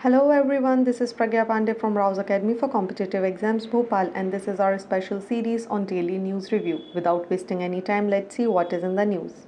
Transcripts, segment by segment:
Hello everyone, this is Pragya Pandey from Rouse Academy for Competitive Exams Bhopal, and this is our special series on daily news review. Without wasting any time, let's see what is in the news.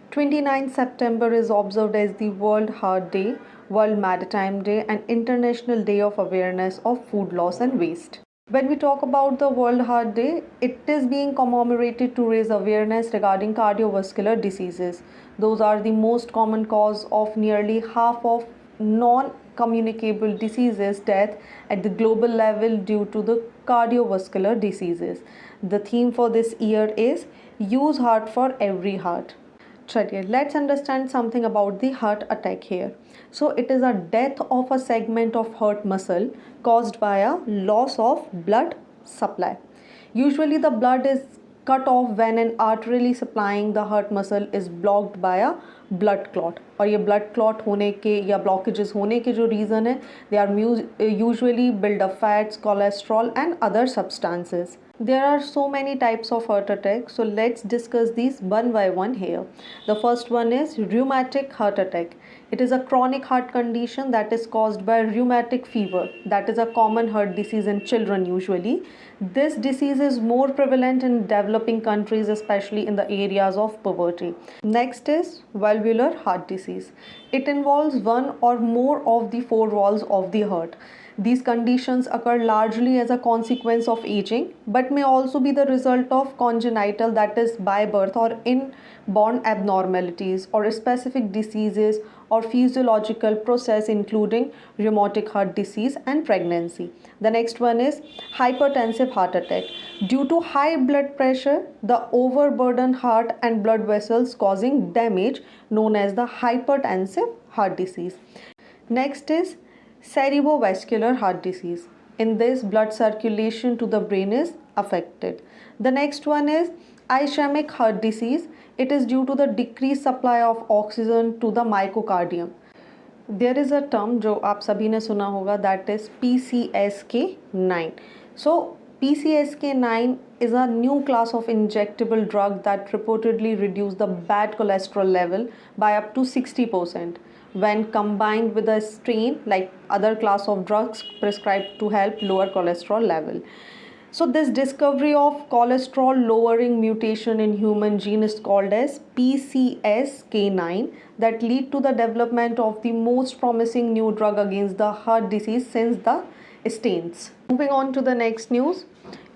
29 September is observed as the World Heart Day, World Maritime Day, and International Day of Awareness of Food Loss and Waste. When we talk about the World Heart Day, it is being commemorated to raise awareness regarding cardiovascular diseases. Those are the most common cause of nearly half of non-communicable diseases death at the global level due to the cardiovascular diseases. The theme for this year is Use Heart for Every Heart. चलिए let's understand something about the heart attack here. So it is a death of a segment of heart muscle caused by a loss of blood supply. Usually the blood is cut off when an artery supplying the heart muscle is blocked by a blood clot. और ये blood clot होने के या blockages होने के जो reason है, they are usually build up fats, cholesterol and other substances. There are so many types of heart attack, so let's discuss these one by one here. The first one is rheumatic heart attack. It is a chronic heart condition that is caused by rheumatic fever. That is a common heart disease in children usually. This disease is more prevalent in developing countries, especially in the areas of poverty. Next is valvular heart disease. It involves one or more of the four valves of the heart. These conditions occur largely as a consequence of aging, but may also be the result of congenital, that is by birth or inborn abnormalities, or specific diseases or physiological process including rheumatic heart disease and pregnancy. The next one is hypertensive heart attack. Due to high blood pressure, the overburdened heart and blood vessels causing damage known as the hypertensive heart disease. Next is cerebrovascular heart disease. In this, blood circulation to the brain is affected. The next one is ischemic heart disease. It is due to the decreased supply of oxygen to the myocardium. There is a term जो आप सभी ने सुना होगा, that is PCSK9. So PCSK9 is a new class of injectable drug that reportedly reduce the bad cholesterol level by up to 60% when combined with a strain like other class of drugs prescribed to help lower cholesterol level. So this discovery of cholesterol lowering mutation in human gene is called as PCSK9 that lead to the development of the most promising new drug against the heart disease since the statins. Moving on to the next news.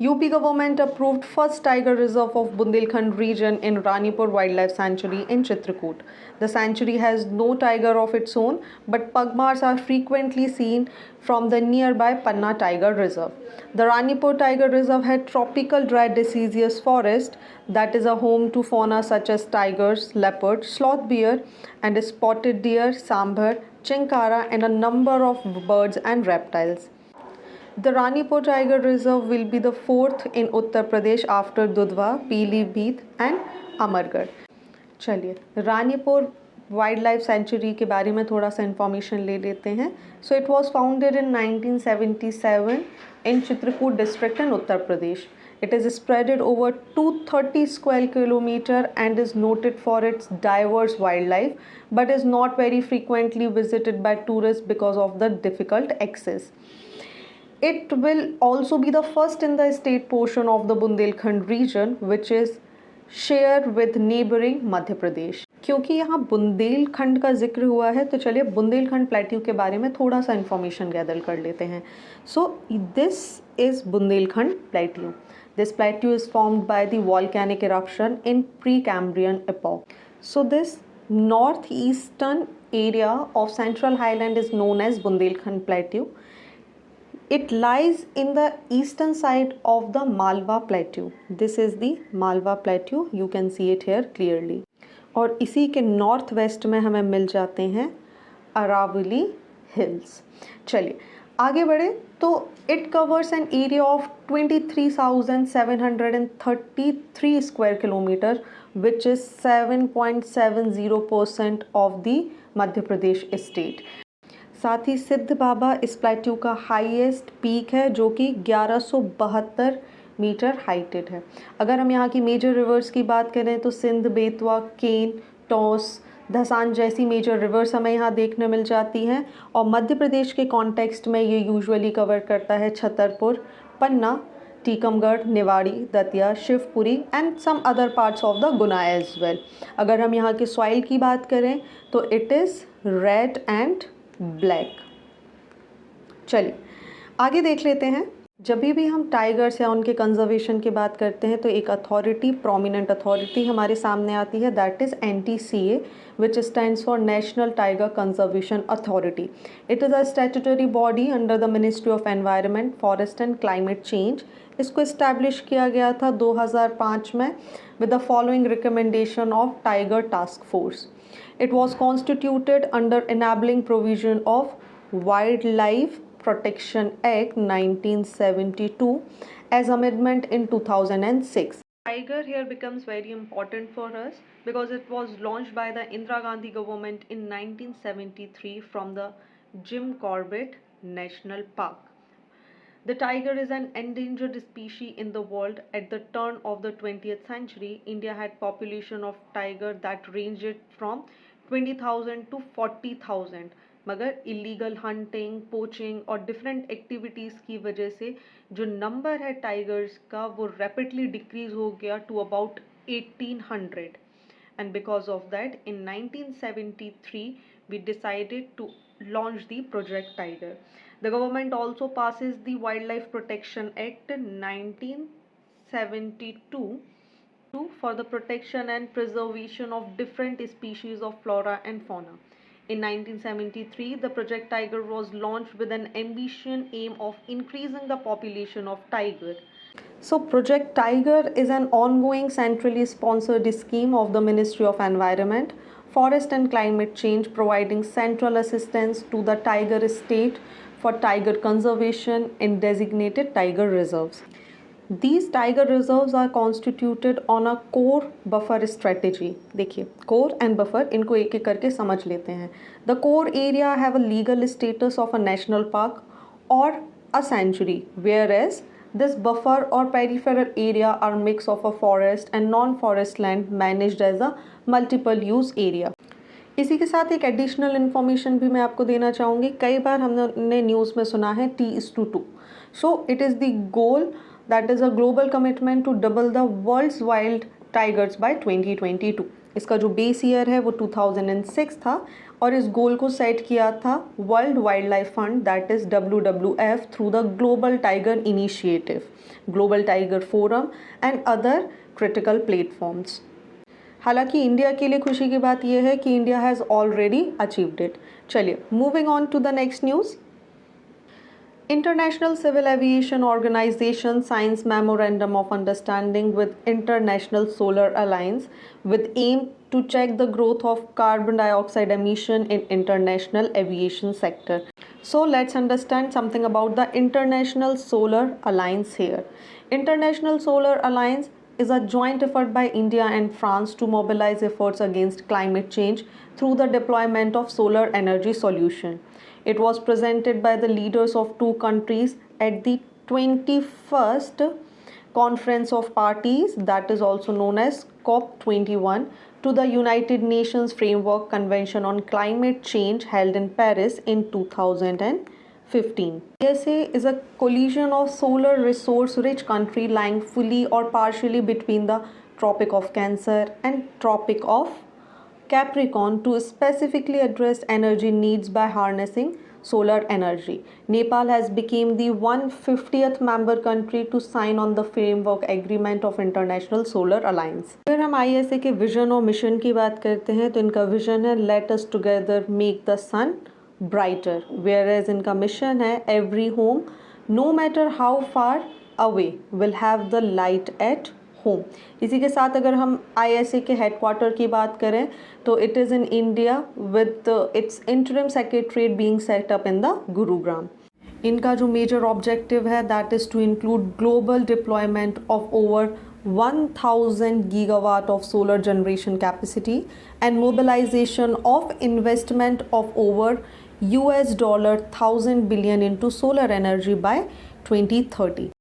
UP government approved first tiger reserve of Bundelkhand region in Ranipur Wildlife Sanctuary in Chitrakoot. The sanctuary has no tiger of its own, but pugmars are frequently seen from the nearby Panna Tiger Reserve. The Ranipur Tiger Reserve had tropical dry deciduous forest that is a home to fauna such as tigers, leopards, sloth bear and spotted deer, sambar, chinkara and a number of birds and reptiles. The Ranipur Tiger Reserve will be the fourth in Uttar Pradesh after Dudhwa, Pilibhit and Amargarh. चलिए Ranipur wild life sanctuary के बारे में थोड़ा सा information ले लेते हैं. So it was founded in 1977 in Chitrakoot district in Uttar Pradesh. It is spread over 230 square kilometer and is noted for its diverse wildlife, but is not very frequently visited by tourists because of the difficult access. It will also be the first in the state portion of the Bundelkhand region, which is share with neighboring Madhya Pradesh. क्योंकि यहाँ बुंदेलखंड का जिक्र हुआ है तो चलिए Bundelkhand plateau के बारे में थोड़ा सा इंफॉर्मेशन गैदर कर लेते हैं. So this is Bundelkhand plateau. This plateau is formed by the volcanic eruption in Precambrian epoch. So this northeastern area of Central Highland is known as Bundelkhand Plateau. It lies in the eastern side of the Malwa Plateau. This is the Malwa Plateau. You can see it here clearly. और इसी के north west में हमें मिल जाते हैं Aravalli hills. चलिए आगे बढ़े तो it covers an area of 23,733 square kilometre which is 7.70% of the Madhya Pradesh state. साथ ही सिद्ध बाबा इस प्लेट्यू का हाईएस्ट पीक है जो कि 1172 मीटर हाइटेड है. अगर हम यहाँ की मेजर रिवर्स की बात करें तो सिंध, बेतवा, केन, टॉस, धसान जैसी मेजर रिवर्स हमें यहाँ देखने मिल जाती हैं और मध्य प्रदेश के कॉन्टेक्स्ट में ये यूजुअली कवर करता है Chhatarpur, Panna, Tikamgarh, Niwari, Datia, Shivpuri and some other parts of the Guna as well. अगर हम यहाँ के सॉइल की बात करें तो it is red and black. चलिए आगे देख लेते हैं। जब भी हम टाइगर्स या उनके कंजर्वेशन की बात करते हैं तो एक अथॉरिटी, प्रोमिनेंट अथॉरिटी हमारे सामने आती है, that is NTCA, which stands for National Tiger Conservation Authority. It is a statutory body under the Ministry of Environment, Forest and Climate Change. इसको इस्टेब्लिश किया गया था 2005 में with the following recommendation of Tiger Task Force. It was constituted under enabling provision of Wildlife Protection Act 1972 as amendment in 2006. Tiger here becomes very important for us because it was launched by the Indira Gandhi government in 1973 from the Jim Corbett National Park. The tiger is an endangered species in the world. At the turn of the 20th century, India had population of tiger that ranged from 20,000 to 40,000. मगर illegal hunting, poaching और different activities की वजह से जो number है tigers का वो rapidly decrease हो गया to about 1800 and because of that in 1973 we decided to launch the Project Tiger. The government also passes the Wildlife Protection Act 1972 for the protection and preservation of different species of flora and fauna. In 1973, the Project Tiger was launched with an ambitious aim of increasing the population of tiger. So Project Tiger is an ongoing centrally sponsored scheme of the Ministry of Environment, Forest and Climate Change, providing central assistance to the tiger state for tiger conservation in designated tiger reserves. These tiger reserves are constituted on a core buffer strategy. देखिए core and buffer इनको एक एक करके समझ लेते हैं. The core area have a legal status of a national park or a sanctuary, whereas this buffer or peripheral area are mix of a forest and non-forest land managed as a multiple use area. इसी के साथ एक additional information भी मैं आपको देना चाहूँगी. कई बार हमने न्यूज़ में सुना है T:2. So it is the goal, that is a global commitment to double the world's wild tigers by 2022. इसका जो बेस ईयर है वो 2006 था और इस गोल को सेट किया था world wildlife fund, that is WWF, through the global tiger initiative, global tiger forum and other critical platforms. हालांकि इंडिया के लिए खुशी की बात यह है कि India has already achieved it. चलिए moving on to the next news. International Civil Aviation Organization signs Memorandum of Understanding with International Solar Alliance with aim to check the growth of carbon dioxide emission in international aviation sector. So let's understand something about the International Solar Alliance here. International Solar Alliance is a joint effort by India and France to mobilize efforts against climate change through the deployment of solar energy solution. It was presented by the leaders of two countries at the 21st Conference of Parties, that is also known as COP21, to the United Nations Framework Convention on Climate Change held in Paris in 2015. ISA is a coalition of solar resource rich country lying fully or partially between the Tropic of Cancer and Tropic of Capricorn to specifically address energy needs by harnessing solar energy. Nepal has become the 150th member country to sign on the framework agreement of International Solar Alliance. अगर हम ISA के vision और mission की बात करते हैं तो इनका विजन है Let us together make the sun brighter, whereas इनका मिशन है Every home, no matter how far away, will have the light at home. इसी के साथ अगर हम ISA के हेडक्वार्टर की बात करें तो it is in India with its interim secretariat being set up in the Gurugram. इनका जो मेजर ऑब्जेक्टिव है that is to include global deployment of over 1000 gigawatt of solar generation capacity and mobilization of investment of over $1,000 billion into solar energy by 2030.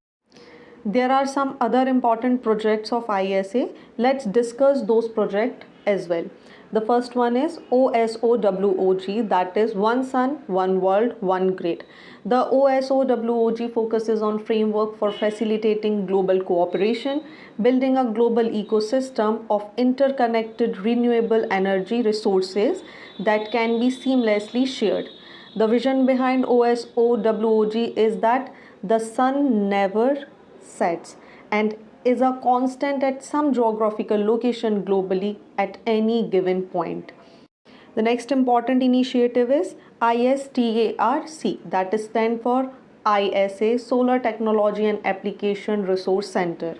There are some other important projects of ISA. Let's discuss those projects as well. The first one is OSOWOG, that is One Sun, One World, One Grid. The OSOWOG focuses on framework for facilitating global cooperation, building a global ecosystem of interconnected renewable energy resources that can be seamlessly shared. The vision behind OSOWOG is that the sun never sets and is a constant at some geographical location globally at any given point. The next important initiative is ISTARC, that is stand for ISA, Solar Technology and Application Resource Center.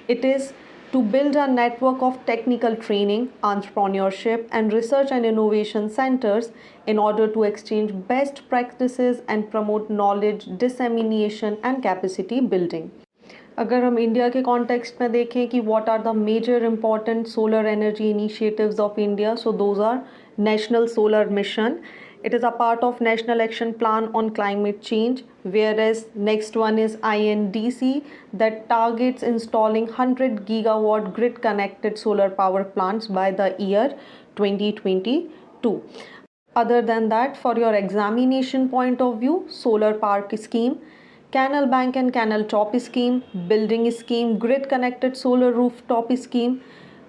It is to build a network of technical training, entrepreneurship, and research and innovation centers in order to exchange best practices and promote knowledge dissemination and capacity building. अगर हम India के context में देखें कि what are the major important solar energy initiatives of India, so those are national solar mission. It is a part of National Action Plan on Climate Change, whereas next one is INDC that targets installing 100 gigawatt grid connected solar power plants by the year 2022. Other than that, for your examination point of view, solar park scheme, canal bank and canal top scheme, building scheme, grid connected solar rooftop scheme,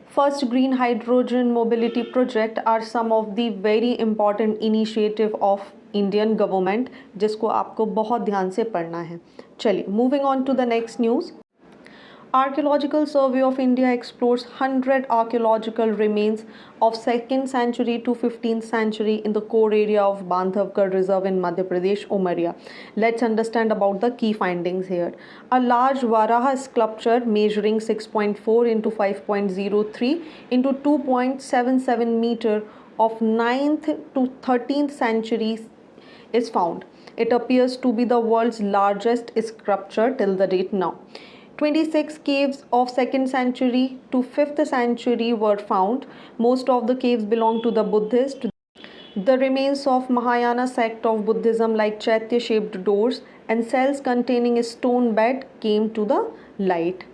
first green hydrogen mobility project are some of the very important initiative of Indian government जिसको आपको बहुत ध्यान से पढ़ना है. चलिए, moving on to the next news. Archaeological Survey of India explores 100 archaeological remains of 2nd century to 15th century in the core area of Bandhavgarh Reserve in Madhya Pradesh, Umaria. Let's understand about the key findings here. A large Varaha sculpture measuring 6.4 into 5.03 into 2.77 meter of 9th to 13th centuries is found. It appears to be the world's largest sculpture till the date now. 26 caves of 2nd century to 5th century were found. Most of the caves belong to the Buddhist. The remains of Mahayana sect of Buddhism like Chaitya shaped doors and cells containing a stone bed came to the light.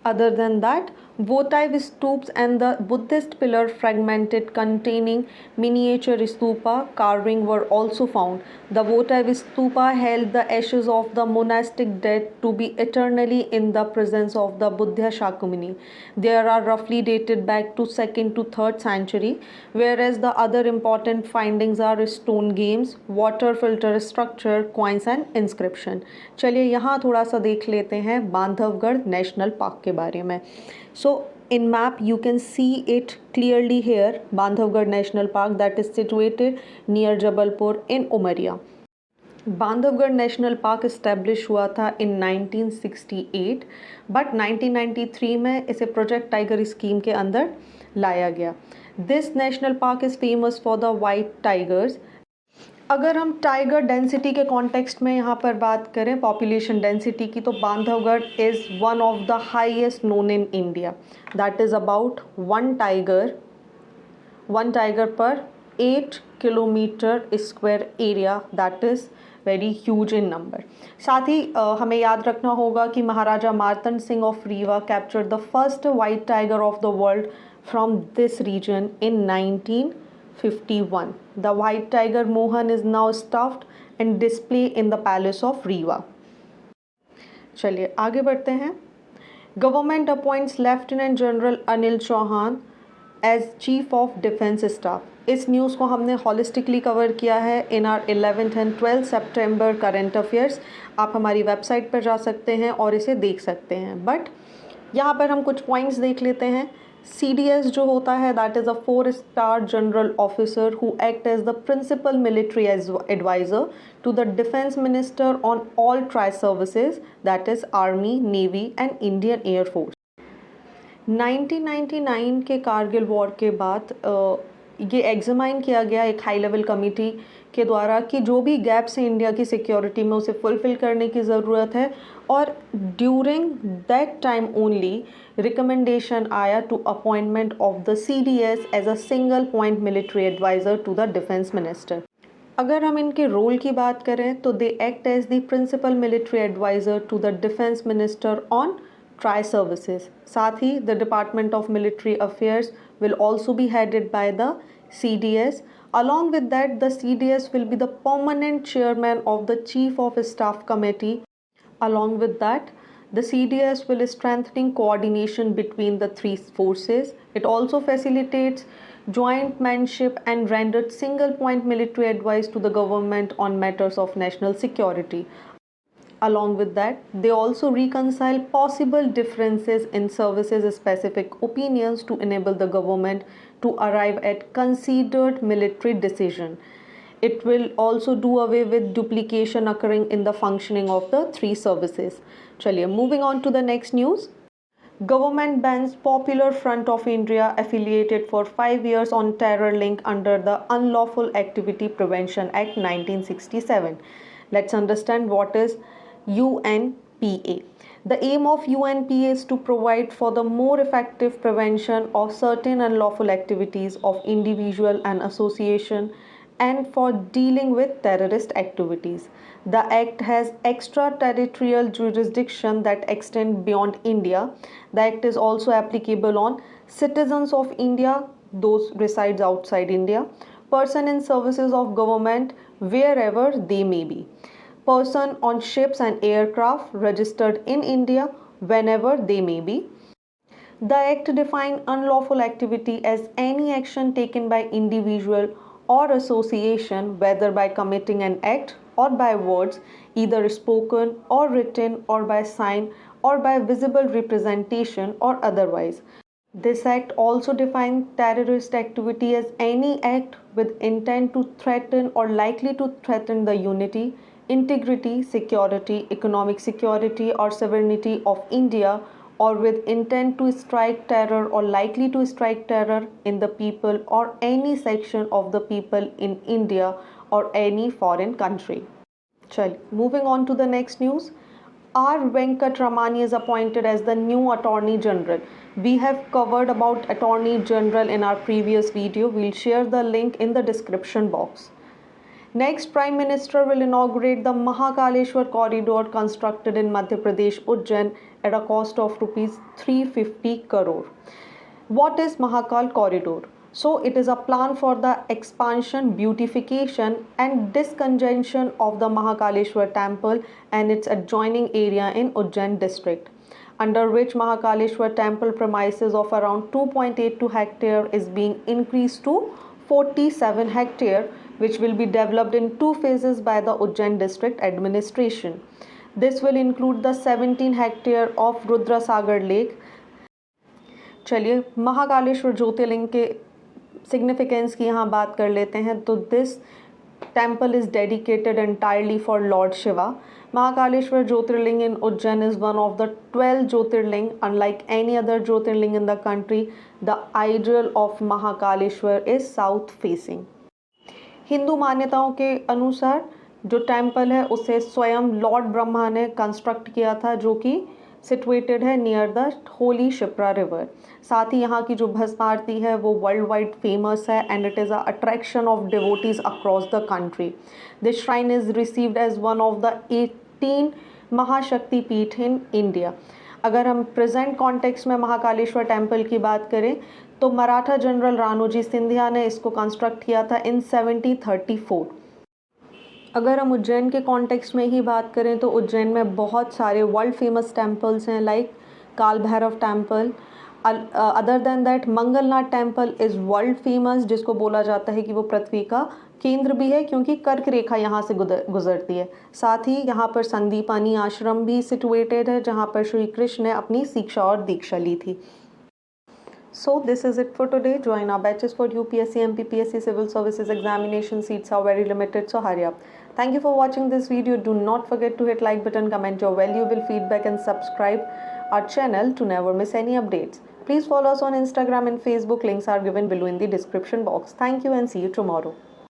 Other than that, votive stoops and the Buddhist pillar fragmented containing miniature stupa carving were also found. The votive stupa held the ashes of the monastic dead to be eternally in the presence of the Buddha Shakyamuni. They are roughly dated back to 2nd to 3rd century, whereas the other important findings are stone games, water filter structure, coins and inscription. चलिए यहाँ थोड़ा सा देख लेते हैं Bandhavgarh national park के बारे में. So in map you can see it clearly here, Bandhavgarh National Park that is situated near Jabalpur in Umaria. Bandhavgarh national park establish हुआ था इन 1968, बट 1993 में इसे प्रोजेक्ट टाइगर स्कीम के अंदर लाया गया. This national park is famous for the white tigers. अगर हम टाइगर डेंसिटी के कॉन्टेक्स्ट में यहाँ पर बात करें पॉपुलेशन डेंसिटी की, तो Bandhavgarh is one of the highest known in India. That is about one tiger per 8 kilometre square area. That is very huge in number. साथ ही हमें याद रखना होगा कि Maharaja Martand Singh of Rewa captured the first white tiger of the world from this region in 1951. The white tiger Mohan is now stuffed and displayed in the palace of Rewa. चलिए आगे बढ़ते हैं. Government appoints Lieutenant General Anil Chauhan as Chief of Defence Staff. इस news को हमने holistically cover किया है इन are 11th and 12th September current affairs. आप हमारी वेबसाइट पर जा सकते हैं और इसे देख सकते हैं. बट यहाँ पर हम कुछ पॉइंट्स देख लेते हैं. CDS जो होता है that is a 4-star general officer who act as the principal military adviser to the defence minister on all tri services that is army, navy and Indian air force. 1999 के कारगिल वॉर के बाद ये एग्जामाइन किया गया एक हाई लेवल कमेटी के द्वारा कि जो भी गैप्स हैं इंडिया की सिक्योरिटी में उसे फुलफ़िल करने की ज़रूरत है. और during that time only recommendation आया to appointment of the CDS as a single point military adviser to the defence minister. अगर हम इनके रोल की बात करें तो they act as the principal military adviser to the defence minister on tri services. साथ ही the department of military affairs will also be headed by the CDS. Along with that, the CDS will be the permanent chairman of the Chief of Staff Committee. Along with that, the CDS will strengthening coordination between the three forces. It also facilitates joint manship and rendered single point military advice to the government on matters of national security. Along with that, they also reconcile possible differences in services specific opinions to enable the government to arrive at considered military decision. It will also do away with duplication occurring in the functioning of the three services. Chaliye, moving on to the next news. Government bans Popular Front of India affiliated for 5 years on terror link under the Unlawful Activity Prevention Act 1967. Let's understand what is UNPA. The aim of UNPA is to provide for the more effective prevention of certain unlawful activities of individual and association and for dealing with terrorist activities. The act has extraterritorial jurisdiction that extend beyond India. The act is also applicable on citizens of India, those resides outside India, person in services of government wherever they may be, person on ships and aircraft registered in India whenever they may be. The Act defines unlawful activity as any action taken by individual or association, whether by committing an act or by words, either spoken or written, or by sign or by visible representation or otherwise. This act also defines terrorist activity as any act with intent to threaten or likely to threaten the unity, integrity, security, economic security, or sovereignty of India, or with intent to strike terror or likely to strike terror in the people or any section of the people in India or any foreign country. Chal, moving on to the next news. R. Venkatramani is appointed as the new Attorney General. We have covered about Attorney General in our previous video. We'll share the link in the description box. Next, Prime Minister will inaugurate the Mahakaleshwar corridor constructed in Madhya Pradesh, Ujjain at a cost of rupees 350 crore. What is Mahakal corridor? So it is a plan for the expansion, beautification and discongestion of the Mahakaleshwar temple and its adjoining area in Ujjain district, under which Mahakaleshwar temple premises of around 2.82 hectare is being increased to 47 hectare, which will be developed in two phases by the Ujjain district administration. This will include the 17 hectare of Rudrasagar lake. चलिए महाकालेश्वर ज्योतिर्लिंग के significance की यहाँ बात कर लेते हैं. तो this temple is dedicated entirely for Lord Shiva. Mahakaleshwar Jyotirling in Ujjain is one of the 12 Jyotirling. Unlike any other Jyotirling in the country, the idol of Mahakaleshwar is south facing. Hindu मान्यताओं के अनुसार जो temple है उसे स्वयं Lord Brahma ने construct किया था, जो कि सिचुएटेड है near the holy Shipra river. साथ ही यहाँ की जो भस्म आरती है वो वर्ल्ड वाइड फेमस है and it is a attraction of devotees across the country. This shrine is received as one of the 18 Mahashakti पीठ इन इंडिया. अगर हम प्रेजेंट कॉन्टेक्स्ट में महाकालेश्वर टेम्पल की बात करें तो मराठा जनरल रानोजी सिंधिया ने इसको कंस्ट्रक्ट किया था इन 1734. अगर हम उज्जैन के कॉन्टेक्स्ट में ही बात करें तो उज्जैन में बहुत सारे वर्ल्ड फेमस टेम्पल्स हैं, लाइक काल Bhairav temple. Other than that Mangalnath temple is world famous, जिसको बोला जाता है कि वो पृथ्वी का केंद्र भी है क्योंकि कर्क रेखा यहाँ से गुजरती है. साथ ही यहाँ पर संदीपानी आश्रम भी सिचुएटेड है जहाँ पर श्री कृष्ण ने अपनी शिक्षा और दीक्षा ली थी. So this is it for today. Join our batches for UPSC, MPPSC civil services examination. Seats are very limited, so hurry up. Thank you for watching this video. Do not forget to hit like button, comment your valuable feedback and subscribe our channel to never miss any updates. Please follow us on Instagram and Facebook. Links are given below in the description box. Thank you and see you tomorrow.